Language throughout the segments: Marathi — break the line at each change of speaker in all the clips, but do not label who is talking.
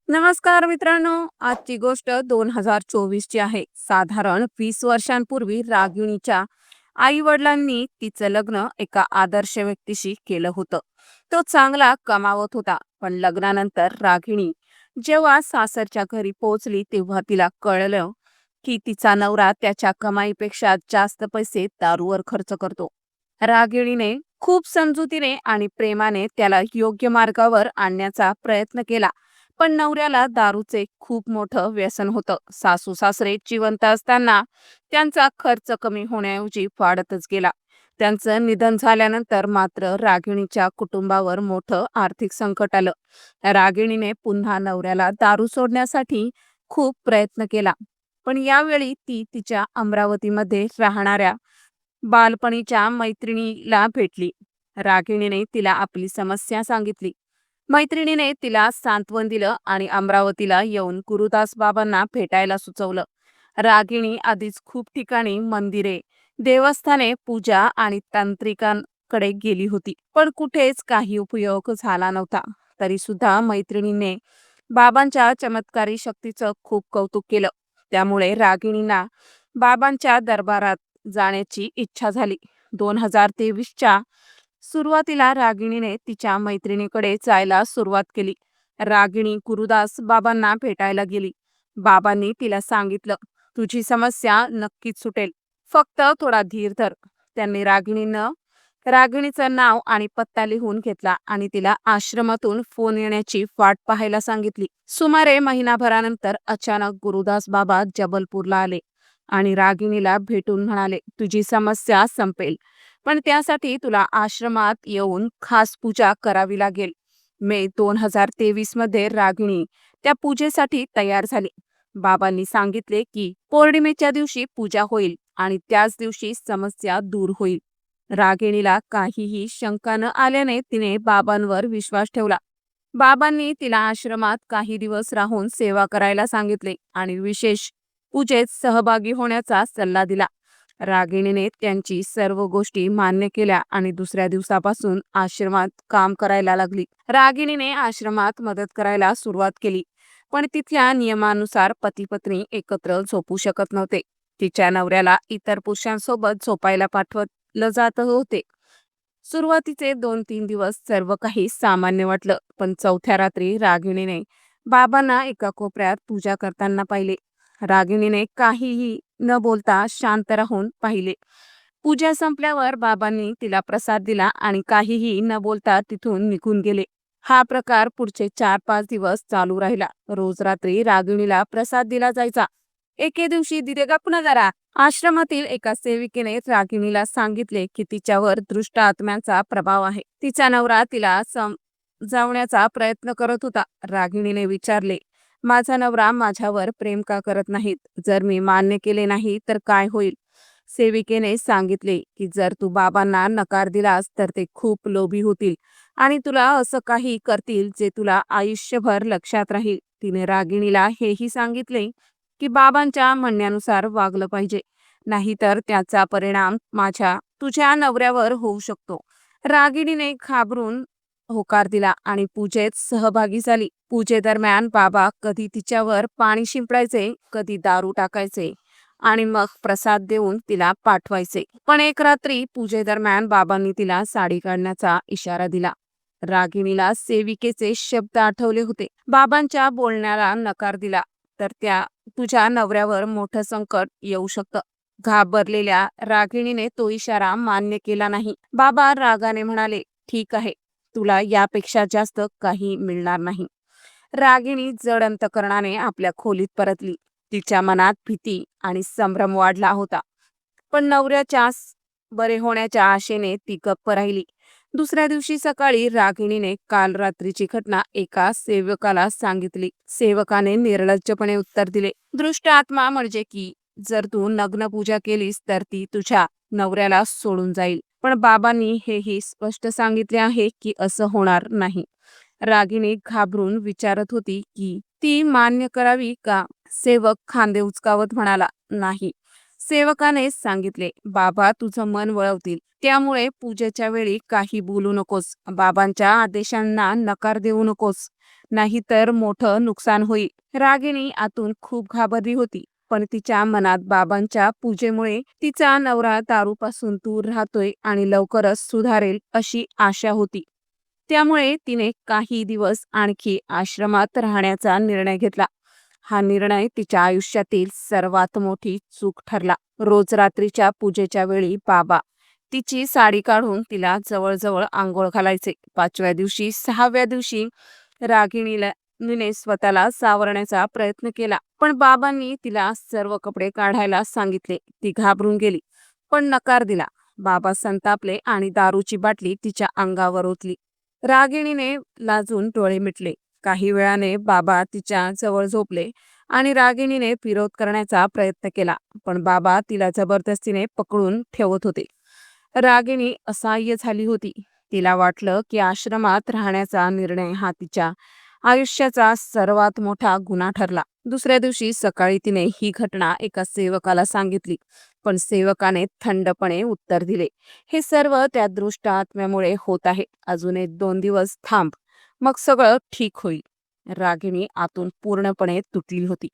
नमस्कार मित्रांनो, आजची गोष्ट 2024 ची आहे. साधारण 20 वर्षांपूर्वी रागिणीच्या आई वडिलांनी तिचं लग्न एका आदर्श व्यक्तीशी केलं होतं. तो चांगला कमावत होता, पण लग्नानंतर रागिणी जेव्हा सासरच्या घरी पोहोचली तेव्हा तिला कळलं की तिचा नवरा त्याच्या कमाईपेक्षा जास्त पैसे दारूवर खर्च करतो. रागिणीने खूप समजुतीने आणि प्रेमाने त्याला योग्य मार्गावर आणण्याचा प्रयत्न केला, पण नवऱ्याला दारूचे खूप मोठं व्यसन होतं. सासू सासरे जिवंत असताना त्यांचा खर्च कमी होण्याऐवजी वाढतच गेला. त्यांचं निधन झाल्यानंतर मात्र रागिणीच्या कुटुंबावर मोठं आर्थिक संकट आलं. रागिणीने पुन्हा नवऱ्याला दारू सोडण्यासाठी खूप प्रयत्न केला, पण यावेळी ती तिच्या अमरावतीमध्ये राहणाऱ्या बालपणीच्या मैत्रिणीला भेटली. रागिणीने तिला आपली समस्या सांगितली. मैत्रिणीने तिला सांत्वन दिलं आणि अमरावतीला येऊन गुरुदास बाबांना भेटायला सुचवलं. रागिणी आधीच खूप ठिकाणी मंदिरे, देवस्थाने, पूजा आणि तांत्रिकांकडे गेली होती, पण कुठेच काही उपयोग झाला नव्हता. तरी सुद्धा मैत्रिणीने बाबांच्या चमत्कारी शक्तीचं खूप कौतुक केलं. त्यामुळे रागिणींना बाबांच्या दरबारात जाण्याची इच्छा झाली. 2023च्या सुरुवातीला रागिणीने तिच्या मैत्रिणीकडे जायला सुरुवात केली. रागिणी गुरुदास बाबांना भेटायला गेली. बाबांनी तिला सांगितलं, तुझी समस्या नक्कीच सुटेल, फक्त थोडा धीर धर. त्यांनी रागिणीचं नाव आणि पत्ता लिहून घेतला आणि तिला आश्रमातून फोन येण्याची वाट पाहायला सांगितली. सुमारे महिनाभरानंतर अचानक गुरुदास बाबा जबलपूरला आले आणि रागिणीला भेटून म्हणाले, तुझी समस्या संपेल, पण त्यासाठी तुला आश्रमात येऊन खास पूजा करावी लागेल. मे 2023 मध्ये रागिणी त्या पूजेसाठी तयार झाली. बाबांनी सांगितले की पौर्णिमेच्या दिवशी पूजा होईल आणि त्याच दिवशी समस्या दूर होईल. रागिणीला काहीही शंका न आल्याने तिने बाबांवर विश्वास ठेवला. बाबांनी तिला आश्रमात काही दिवस राहून सेवा करायला सांगितले आणि विशेष पूजेत सहभागी होण्याचा सल्ला दिला. रागिणीने त्यांची सर्व गोष्टी मान्य केल्या आणि दुसऱ्या दिवसापासून आश्रमात काम करायला लागली. रागिणीने आश्रमात मदत करायला सुरुवात केली, पण तिथल्या नियमानुसार पती पत्नी एकत्र झोपू शकत नव्हते. तिच्या नवऱ्याला इतर पुरुषांसोबत झोपायला पाठवलं जात होते. सुरुवातीचे 2-3 दिवस सर्व काही सामान्य वाटलं, पण चौथ्या रात्री रागिणीने बाबांना एका कोपऱ्यात पूजा करताना पाहिले. रागिणीने काहीही न बोलता शांत राहून पाहिले. पूजा संपल्यावर बाबांनी तिला प्रसाद दिला आणि काहीही न बोलता तिथून निघून गेले. हा प्रकार पुढचे 4-5 दिवस चालू राहिला. रोज रात्री रागिणीला प्रसाद दिला जायचा. एके दिवशी दिदे गप न जरा आश्रमातील एका सेविकेने रागिणीला सांगितले की तिच्यावर दृष्ट आत्म्यांचा प्रभाव आहे. तिचा नवरा तिला समजावण्याचा प्रयत्न करत होता. रागिणीने विचारले, माझा नवरा माझ्यावर प्रेम का करत नाहीत? जर मी मान्य केले नाही तर काय होईल? सेविकेने सांगितले की जर तू बाबांना नकार दिलास तर ते खूप लोभी होतील आणि तुला असं काही करतील जे तुला आयुष्यभर लक्षात राहील. तिने रागिणीला हेही सांगितले की बाबांच्या म्हणण्यानुसार वागलं पाहिजे, नाहीतर त्याचा परिणाम तुझ्या नवऱ्यावर होऊ शकतो. रागिणीने घाबरून होकार दिला आणि पूजेत सहभागी झाली. पूजेदरम्यान बाबा कधी तिच्यावर पाणी शिंपडायचे, कधी दारू टाकायचे आणि मग प्रसाद देऊन तिला पाठवायचे. पण एक रात्री पूजेदरम्यान बाबांनी तिला साडी काढण्याचा इशारा दिला. रागिणीला सेविकेचे शब्द आठवले होते, बाबांच्या बोलण्याला नकार दिला तर तुझ्या नवऱ्यावर मोठं संकट येऊ शकतं. घाबरलेल्या रागिणीने तो इशारा मान्य केला नाही. बाबा रागाने म्हणाले, ठीक आहे, तुला यापेक्षा जास्त काही मिळणार नाही. रागिणी जड अंतकरणाने आपल्या खोलीत परतली. तिच्या मनात भीती आणि संभ्रम वाढला होता, पण नवऱ्याच्या बरे होण्याच्या आशेने ती गप्प राहिली. दुसऱ्या दिवशी सकाळी रागिणीने काल रात्रीची घटना एका सेवकाला सांगितली. सेवकाने निर्लज्जपणे उत्तर दिले, दृष्ट आत्मा म्हणजे की जर तू नग्न पूजा केलीस तर ती तुझ्या नवऱ्याला सोडून जाईल, पण बाबांनी हेही स्पष्ट सांगितले आहे की असं होणार नाही. रागिणी घाबरून विचारत होती की ती मान्य करावी का. सेवक खांदे उचकावत म्हणाला, नाही. सेवकाने सांगितले, बाबा तुझं मन वळवतील, त्यामुळे पूजेच्या वेळी काही बोलू नकोस. बाबांच्या आदेशांना नकार देऊ नकोस. नाहीतर मोठं नुकसान होईल. रागिणी आतून खूप घाबरली होती, पण तिच्या मनात बाबांच्या पूजेमुळे तिचा नवरा दारूपासून दूर राहतोय आणि लवकरच सुधारेल अशी आशा होती. त्यामुळे तिने काही दिवस आणखी आश्रमात राहण्याचा निर्णय घेतला. हा निर्णय तिच्या आयुष्यातील सर्वात मोठी चूक ठरला. रोज रात्रीच्या पूजेच्या वेळी बाबा तिची साडी काढून तिला जवळजवळ आंघोळ घालायचे. 5व्या दिवशी 6व्या दिवशी रागिणीने स्वतःला सावरण्याचा प्रयत्न केला, पण बाबांनी तिला सर्व कपडे काढायला सांगितले. ती घाबरून गेली, पण नकार दिला. बाबा संतापले आणि दारूची बाटली तिच्या अंगावर ओतली. रागिणीने लाजून डोळे मिटले. काही वेळाने बाबा तिच्या जवळ झोपले आणि रागिणीने विरोध करण्याचा प्रयत्न केला, पण बाबा तिला जबरदस्तीने पकडून ठेवत होते. रागिणी असहाय्य झाली होती. तिला वाटलं की आश्रमात राहण्याचा निर्णय हा तिच्या आयुष्याचा सर्वात मोठा गुन्हा ठरला. दुसऱ्या दिवशी सकाळी तिने ही घटना एका सेवकाला सांगितली, पण सेवकाने थंडपणे उत्तर दिले, हे सर्व त्या दृष्ट आत्म्यामुळे होत आहे. अजून 1-2 दिवस थांब, मग सगळं ठीक होईल. रागिणी आतून पूर्णपणे तुटली होती.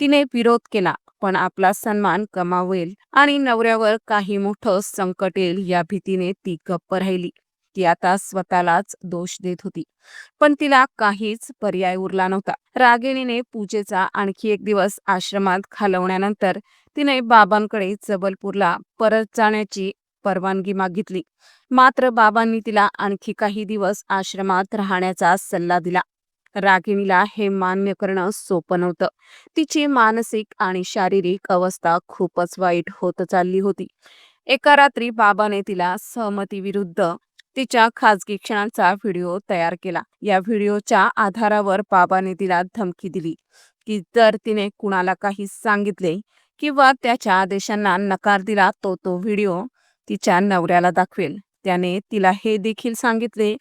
तिने विरोध केला, पण आपला सन्मान गमावेल आणि नवऱ्यावर काही मोठं संकट येईल या भीतीने ती गप्प राहिली. ती आता स्वतःलाच दोष देत होती, पण तिला काहीच पर्याय उरला नव्हता. रागिणीने पूजेचा आणखी एक दिवस आश्रमात घालवण्यानंतर तिने बाबांकडे जबलपूरला परत जाण्याची परवानगी मागितली. मात्र बाबांनी तिला आणखी काही दिवस आश्रमात राहण्याचा सल्ला दिला. रागिणीला हे मान्य करणं सोपं नव्हतं. तिची मानसिक आणि शारीरिक अवस्था खूपच वाईट होत चालली होती. एका रात्री बाबाने तिला सहमतीविरुद्ध तिच्या खाजगी क्षणांचा व्हिडिओ तयार केला. या व्हिडिओच्या आधारावर बाबाने तिला धमकी दिली की जर तिने कुणाला काही सांगितले किंवा त्याच्या आदेशांना नकार दिला तो व्हिडिओ तिच्या नवऱ्याला दाखवेल. त्याने तिला हे देखील सांगितले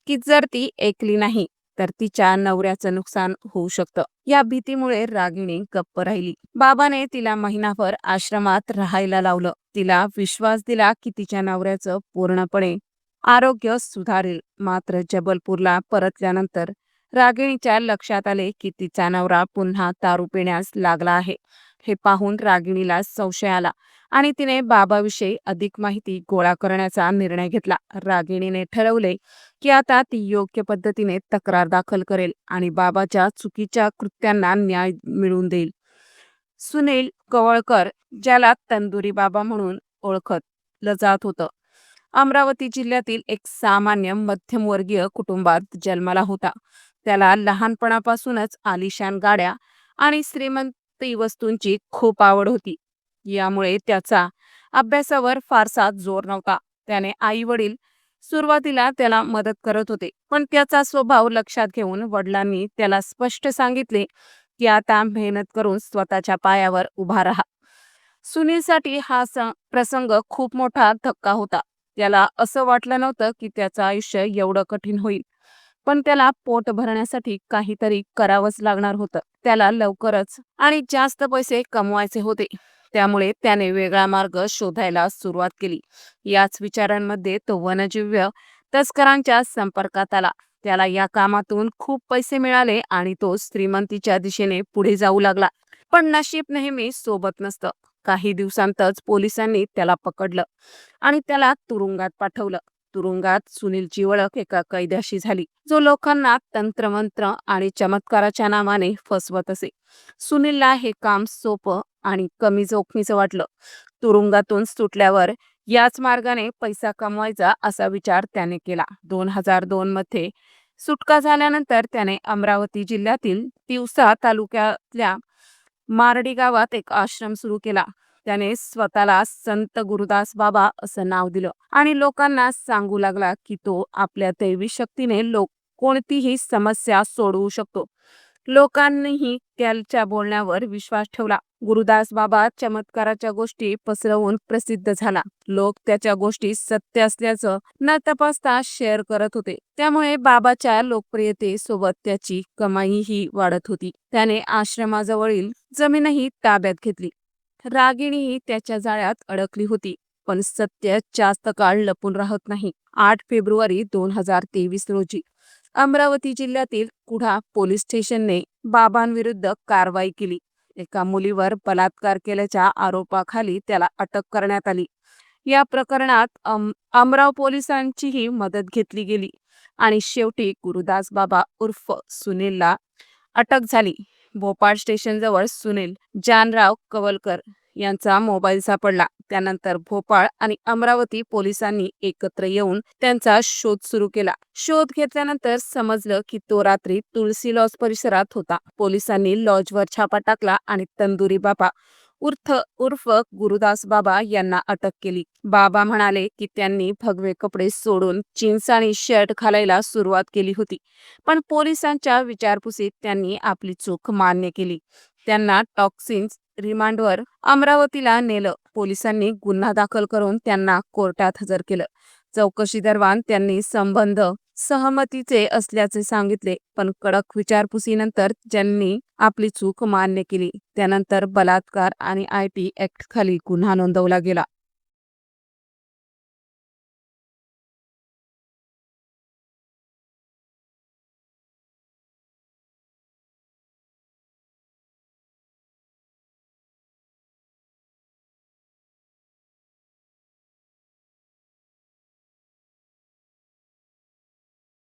की जर ती ऐकली नाही तर तिच्या नवऱ्याचं नुकसान होऊ शकतं. या भीतीमुळे रागिणी गप्प राहिली. बाबाने तिला महिनाभर आश्रमात राहायला लावलं. तिला विश्वास दिला की तिच्या नवऱ्याचं पूर्णपणे आरोग्य सुधारेल. मात्र जबलपूरला परतल्यानंतर रागिणीच्या लक्षात आले की तिचा नवरा पुन्हा दारू पिण्यास लागला आहे. हे पाहून रागिणीला संशय आला आणि तिने बाबाविषयी अधिक माहिती गोळा करण्याचा निर्णय घेतला. रागिणीने ठरवले की आता ती योग्य पद्धतीने तक्रार दाखल करेल आणि बाबाच्या चुकीच्या कृत्यांना न्याय मिळवून देईल. सुनील कवळकर, ज्याला तंदुरी बाबा म्हणून ओळखलं जात होतं, अमरावती जिल्ह्यातील एक सामान्य मध्यमवर्गीय कुटुंबात जन्माला होता. त्याला लहानपणापासूनच आलिशान गाड्या आणि श्रीमंती वस्तूंची खूप आवड होती. यामुळे त्याचा अभ्यासावर फारसा जोर नव्हता. त्याने आई वडील सुरुवातीला त्याला मदत करत होते, पण त्याचा स्वभाव लक्षात घेऊन वडिलांनी त्याला स्पष्ट सांगितले की आता मेहनत करून स्वतःच्या पायावर उभा राहा. सुनीलसाठी हा प्रसंग खूप मोठा धक्का होता. त्याला असं वाटलं नव्हतं की त्याचं आयुष्य एवढं कठीण होईल, पण त्याला पोट भरण्यासाठी काहीतरी करावंच लागणार होतं. त्याला लवकरच आणि जास्त पैसे कमवायचे होते. त्यामुळे त्याने वेगळा मार्ग शोधायला सुरुवात केली. याच विचारांमध्ये तो वन्यजीव तस्करांच्या संपर्कात आला. त्याला या कामातून खूप पैसे मिळाले आणि तो श्रीमंतीच्या दिशेने पुढे जाऊ लागला. पण नशीब नेहमी सोबत नसतं. काही दिवसांतच पोलिसांनी त्याला पकडलं आणि त्याला तुरुंगात पाठवलं. तुरुंगात सुनीलची ओळख एका कैद्याशी झाली, जो लोकांना तंत्रमंत्र आणि चमत्काराच्या नावाने फसवत असे. सुनीलला हे काम सोपं आणि कमी जोखमीचं वाटलं. तुरुंगातून सुटल्यावर याच मार्गाने पैसा कमवायचा असा विचार त्याने केला. 2002 मध्ये सुटका झाल्यानंतर त्याने अमरावती जिल्ह्यातील तिवसा तालुक्यातल्या मारडी गावात एक आश्रम सुरू केला. त्याने स्वतःला संत गुरुदास बाबा असं नाव दिलं आणि लोकांना सांगू लागला की तो आपल्या दैवी शक्तीने कोणतीही समस्या सोडवू शकतो. लोकांनीही त्याच्या बोलण्यावर विश्वास ठेवला. गुरुदास बाबा चमत्काराच्या गोष्टी पसरवून प्रसिद्ध झाला. लोक त्याच्या गोष्टी सत्य असल्याचं न तपासता शेअर करत होते. त्यामुळे बाबाच्या लोकप्रियतेसोबत त्याची कमाईही वाढत होती. त्याने आश्रमाजवळील जमीनही ताब्यात घेतली. रागिणीही त्याच्या जाळ्यात अडकली होती, पण सत्य जास्त काळ लपून राहत नाही. 8 फेब्रुवारी 2023 रोजी अमरावती जिल्ह्यातील कुढा पोलीस स्टेशनने बाबांविरुद्ध कारवाई केली. एका मुलीवर बलात्कार केल्याच्या आरोपाखाली त्याला अटक करण्यात आली. या प्रकरणात अमराव पोलिसांचीही मदत घेतली गेली आणि शेवटी गुरुदास बाबा उर्फ सुनीलला अटक झाली. भोपाळ स्टेशनजवळ सुनील जानराव कवलकर यांचा मोबाईल सापडला. त्यानंतर भोपाळ आणि अमरावती पोलिसांनी एकत्र येऊन त्यांचा शोध सुरू केला. शोध घेतल्यानंतर समजलं की तो रात्री तुळशी लॉज परिसरात होता. पोलिसांनी लॉजवर छापा टाकला आणि तंदुरी बाबा उर्फ गुरुदास बाबा यांना अटक केली. बाबा म्हणाले की त्यांनी भगवे कपडे सोडून जीन्स आणि शर्ट घालायला सुरुवात केली होती. पण पोलिसांच्या विचारपुसीत त्यांनी आपली चूक मान्य केली. त्यांना टॉक्सिन्स रिमांडवर अमरावतीला नेलं. पोलिसांनी गुन्हा दाखल करून त्यांना कोर्टात हजर केलं. चौकशी दरम्यान त्यांनी संबंध सहमतीचे असल्याचे सांगितले, पण कडक विचारपुसीनंतर ज्यांनी आपली चूक मान्य केली. त्यानंतर बलात्कार आणि IT ऍक्ट खाली गुन्हा नोंदवला गेला.